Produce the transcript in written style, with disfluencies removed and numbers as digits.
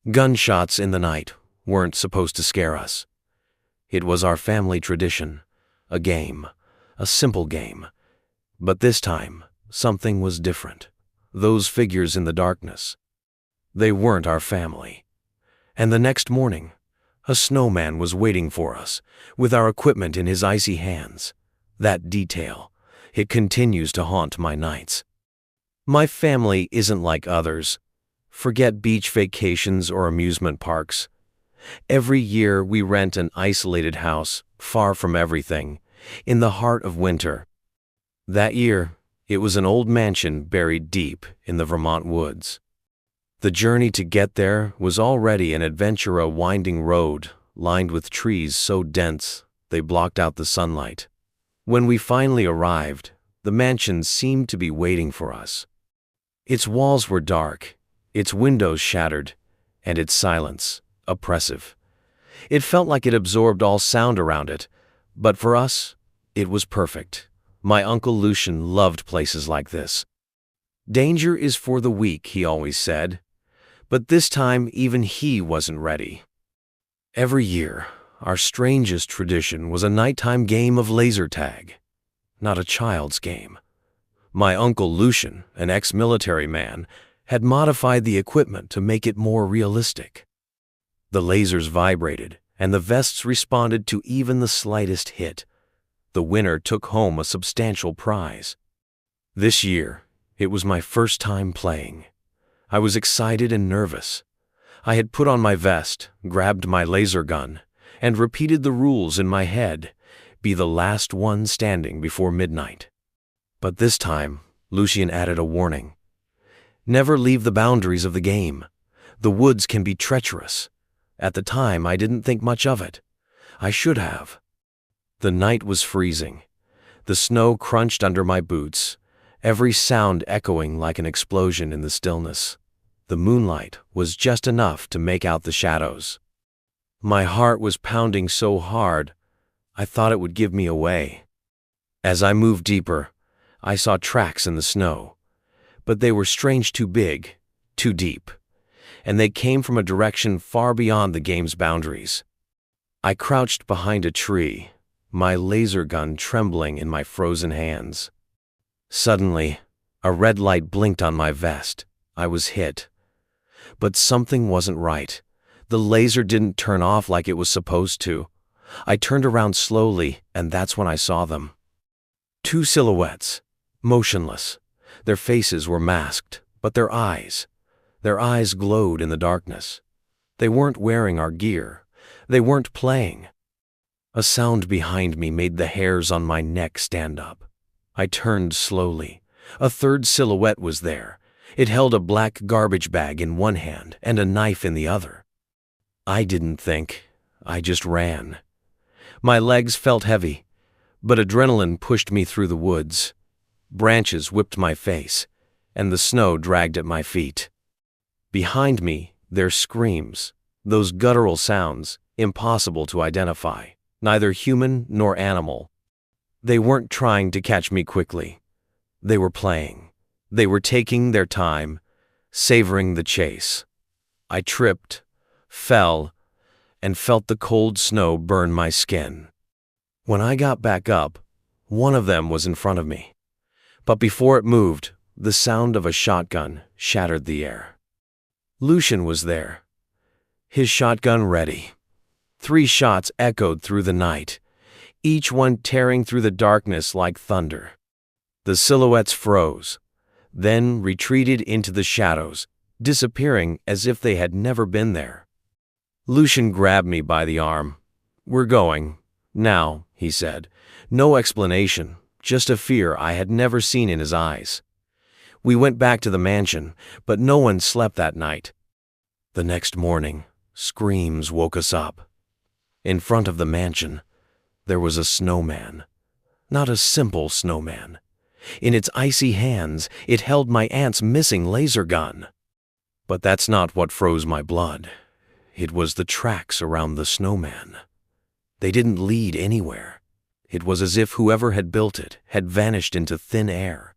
Gunshots in the night weren't supposed to scare us. It was our family tradition, a game, a simple game. But this time, something was different. Those figures in the darkness, they weren't our family. And the next morning, a snowman was waiting for us, with our equipment in his icy hands. That detail, it continues to haunt my nights. My family isn't like others. Forget beach vacations or amusement parks. Every year we rent an isolated house, far from everything, in the heart of winter. That year, it was an old mansion buried deep in the Vermont woods. The journey to get there was already an adventure, a winding road lined with trees so dense they blocked out the sunlight. When we finally arrived, the mansion seemed to be waiting for us. Its walls were dark, its windows shattered, and its silence oppressive. It felt like it absorbed all sound around it, but for us, it was perfect. My Uncle Lucian loved places like this. Danger is for the weak, he always said, but this time even he wasn't ready. Every year, our strangest tradition was a nighttime game of laser tag, not a child's game. My Uncle Lucian, an ex-military man, had modified the equipment to make it more realistic. The lasers vibrated, and the vests responded to even the slightest hit. The winner took home a substantial prize. This year, it was my first time playing. I was excited and nervous. I had put on my vest, grabbed my laser gun, and repeated the rules in my head: be the last one standing before midnight. But this time, Lucian added a warning. Never leave the boundaries of the game. The woods can be treacherous. At the time, I didn't think much of it. I should have. The night was freezing. The snow crunched under my boots, every sound echoing like an explosion in the stillness. The moonlight was just enough to make out the shadows. My heart was pounding so hard, I thought it would give me away. As I moved deeper, I saw tracks in the snow, but they were strange, too big, too deep, and they came from a direction far beyond the game's boundaries. I crouched behind a tree, my laser gun trembling in my frozen hands. Suddenly, a red light blinked on my vest. I was hit. But something wasn't right. The laser didn't turn off like it was supposed to. I turned around slowly, and that's when I saw them. Two silhouettes, motionless. Their faces were masked, but their eyes glowed in the darkness. They weren't wearing our gear. They weren't playing. A sound behind me made the hairs on my neck stand up. I turned slowly. A third silhouette was there. It held a black garbage bag in one hand and a knife in the other. I didn't think. I just ran. My legs felt heavy, but adrenaline pushed me through the woods. Branches whipped my face, and the snow dragged at my feet. Behind me, their screams, those guttural sounds, impossible to identify, neither human nor animal. They weren't trying to catch me quickly. They were playing. They were taking their time, savoring the chase. I tripped, fell, and felt the cold snow burn my skin. When I got back up, one of them was in front of me. But before it moved, the sound of a shotgun shattered the air. Lucian was there, his shotgun ready. 3 shots echoed through the night, each one tearing through the darkness like thunder. The silhouettes froze, then retreated into the shadows, disappearing as if they had never been there. Lucian grabbed me by the arm. "We're going. Now," he said. No explanation, just a fear I had never seen in his eyes. We went back to the mansion, but no one slept that night. The next morning, screams woke us up. In front of the mansion, there was a snowman. Not a simple snowman. In its icy hands, it held my aunt's missing laser gun. But that's not what froze my blood. It was the tracks around the snowman. They didn't lead anywhere. It was as if whoever had built it had vanished into thin air.